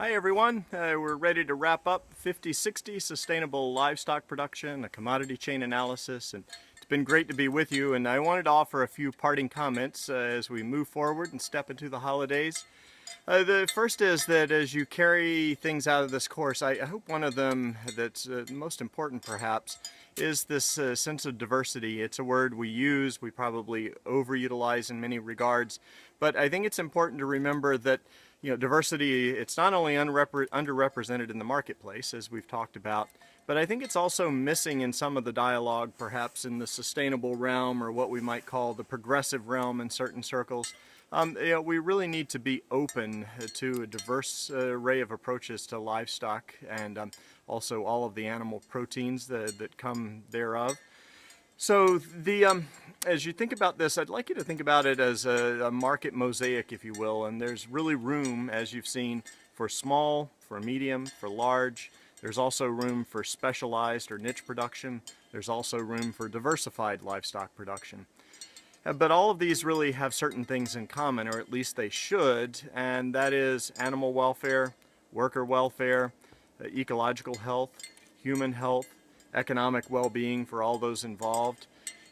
Hi everyone, we're ready to wrap up 50/60 sustainable livestock production, a commodity chain analysis, and it's been great to be with you, and I wanted to offer a few parting comments as we move forward and step into the holidays. The first is that as you carry things out of this course, I hope one of them that's most important perhaps is this sense of diversity. It's a word we use, we probably overutilize in many regards, but I think it's important to remember that diversity, it's not only underrepresented in the marketplace, as we've talked about, but I think it's also missing in some of the dialogue, perhaps in the sustainable realm or what we might call the progressive realm in certain circles. We really need to be open to a diverse array of approaches to livestock and also all of the animal proteins that come thereof. So as you think about this, I'd like you to think about it as a market mosaic, if you will, and there's really room, as you've seen, for small, for medium, for large. There's also room for specialized or niche production. There's also room for diversified livestock production. But all of these really have certain things in common, or at least they should, and that is animal welfare, worker welfare, ecological health, human health, economic well-being for all those involved.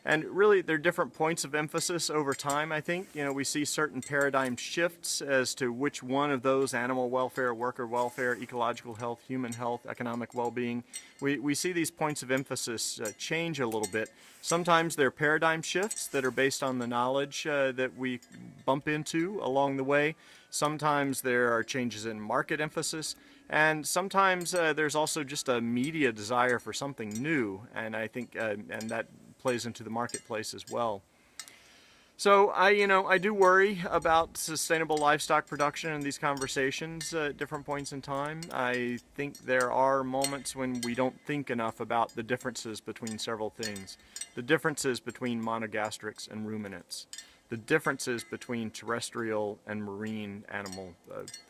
And really, there are different points of emphasis over time, I think. We see certain paradigm shifts as to which one of those, animal welfare, worker welfare, ecological health, human health, economic well-being, we see these points of emphasis change a little bit. Sometimes they're paradigm shifts that are based on the knowledge that we bump into along the way. Sometimes there are changes in market emphasis, and sometimes there's also just a media desire for something new, and I think and that plays into the marketplace as well. So I do worry about sustainable livestock production in these conversations at different points in time. I think there are moments when we don't think enough about the differences between several things. The differences between monogastrics and ruminants. The differences between terrestrial and marine animal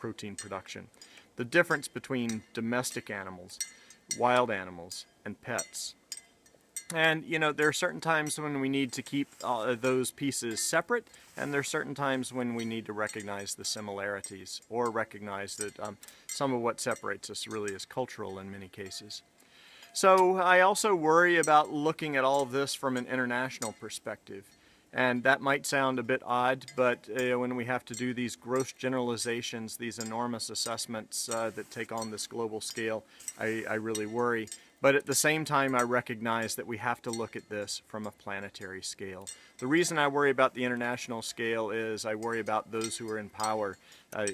protein production. The difference between domestic animals, wild animals, and pets. And there are certain times when we need to keep those pieces separate, and there are certain times when we need to recognize the similarities or recognize that some of what separates us really is cultural in many cases. So I also worry about looking at all of this from an international perspective. And that might sound a bit odd, but when we have to do these gross generalizations, these enormous assessments that take on this global scale, I really worry. But at the same time, I recognize that we have to look at this from a planetary scale. The reason I worry about the international scale is I worry about those who are in power,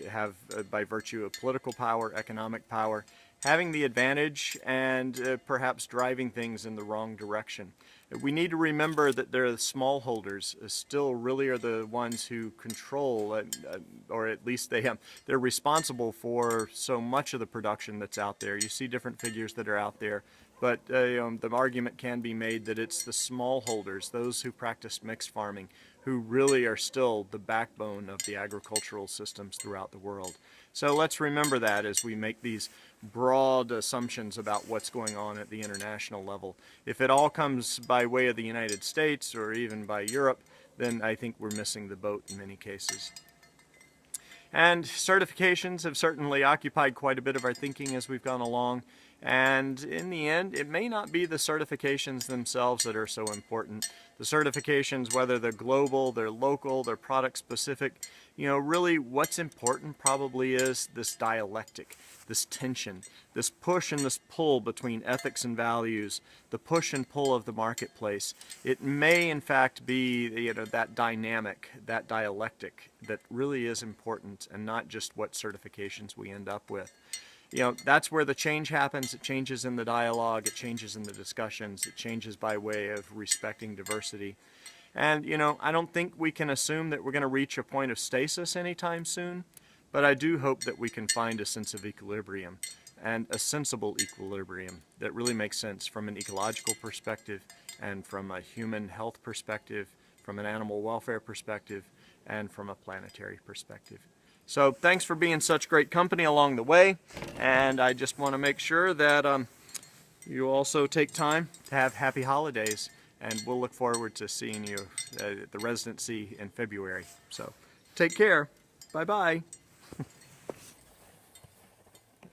have by virtue of political power, economic power, having the advantage and perhaps driving things in the wrong direction. We need to remember that the smallholders still really are the ones who control, or at least they're responsible for so much of the production that's out there. You see different figures that are out there, but the argument can be made that it's the smallholders, those who practice mixed farming, who really are still the backbone of the agricultural systems throughout the world. So let's remember that as we make these broad assumptions about what's going on at the international level. If it all comes by way of the United States or even by Europe, then I think we're missing the boat in many cases. And certifications have certainly occupied quite a bit of our thinking as we've gone along. And in the end, it may not be the certifications themselves that are so important. The certifications, whether they're global, they're local, they're product specific, really what's important probably is this dialectic, this tension, this push and this pull between ethics and values, the push and pull of the marketplace. It may in fact be that dynamic, that dialectic that really is important, and not just what certifications we end up with. That's where the change happens. It changes in the dialogue, it changes in the discussions, it changes by way of respecting diversity. And, I don't think we can assume that we're going to reach a point of stasis anytime soon, but I do hope that we can find a sense of equilibrium, and a sensible equilibrium that really makes sense from an ecological perspective and from a human health perspective, from an animal welfare perspective, and from a planetary perspective. So thanks for being such great company along the way, and I just want to make sure that you also take time to have happy holidays, and we'll look forward to seeing you at the residency in February. So take care. Bye-bye.